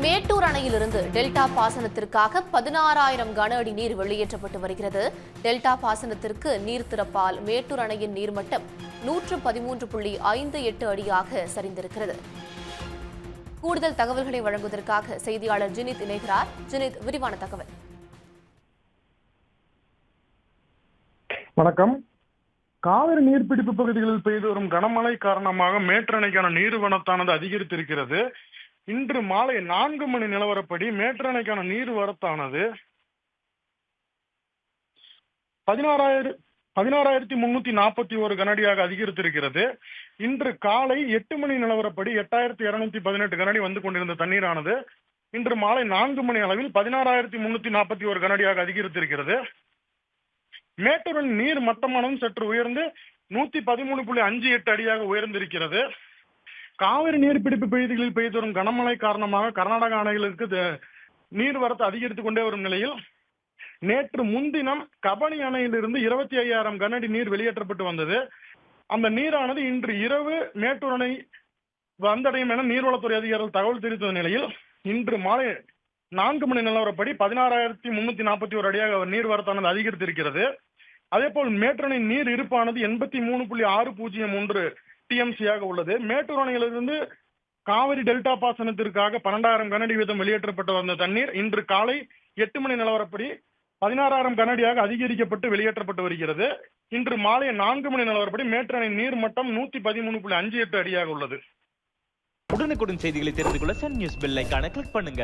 மேட்டூர் அணையிலிருந்து டெல்டா பாசனத்திற்காக 16,000 கன அடி நீர் வெளியேற்றப்பட்டு வருகிறது. டெல்டா பாசனத்திற்கு நீர் திறப்பால் மேட்டூர் அணையின் நீர்மட்டம் 113.58 அடியாக சரிந்திருக்கிறது. கூடுதல் தகவல்களை வழங்குவதற்காக செய்தியாளர் ஜினித் இணைகிறார். ஜினித், விரிவான தகவல். வணக்கம். காவிரி நீர்பிடிப்பு பகுதிகளில் பெய்து வரும் கனமழை காரணமாக மேட்டூர் அணைக்கான நீர்வரத்தானது அதிகரித்திருக்கிறது. இன்று மாலை 4 மணி நிலவரப்படி மேட்டூர் அணைக்கான நீர்வரத்தானது 16,341 கனஅடியாக அதிகரித்திருக்கிறது. இன்று காலை 8 மணி நிலவரப்படி 8,218 கனஅடி வந்து கொண்டிருந்த தண்ணீரானது இன்று மாலை 4 மணி அளவில் 16,341 கனஅடியாக அதிகரித்திருக்கிறது. மேட்டூரின் நீர் மட்டமானதும் சற்று உயர்ந்து 113.58 அடியாக உயர்ந்திருக்கிறது. காவிரி நீர்பிடிப்பு பகுதிகளில் பெய்து வரும் கனமழை காரணமாக கர்நாடக அணைகளுக்கு நீர்வரத்து அதிகரித்துக் கொண்டே வரும் நிலையில் நேற்று முன்தினம் கபனி அணையிலிருந்து 25,000 கனஅடி நீர் வெளியேற்றப்பட்டு வந்தது. அந்த நீரானது இன்று இரவு மேட்டூர் அணை வந்தடையும் என நீர்வளத்துறை அதிகாரிகள் தகவல் தெரிவித்த நிலையில் இன்று மாலை 4 மணி நிலவரப்படி 16,341 அடியாக நீர்வரத்தானது அதிகரித்திருக்கிறது. அதேபோல் மேட்டூர் அணை நீர் இருப்பானது 83.601 டிஎம்சியாக உள்ளது. மேட்டூர் அணையிலிருந்து காவிரி டெல்டா பாசனத்திற்காக 12,000 கனஅடி வீதம் வெளியேற்றப்பட்டு வந்த தண்ணீர் இன்று காலை 8 மணி நிலவரப்படி 16,000 கனஅடியாக அதிகரிக்கப்பட்டு வெளியேற்றப்பட்டு வருகிறது. இன்று மாலை 4 மணி நிலவரப்படி மேட்டூர் அணை நீர் மட்டம் 113.58 அடியாக உள்ளது. உடனுக்குடன் செய்திகளை தெரிந்து கொள்ள சன் நியூஸ் பெல் ஐகானை கிளிக் பண்ணுங்க.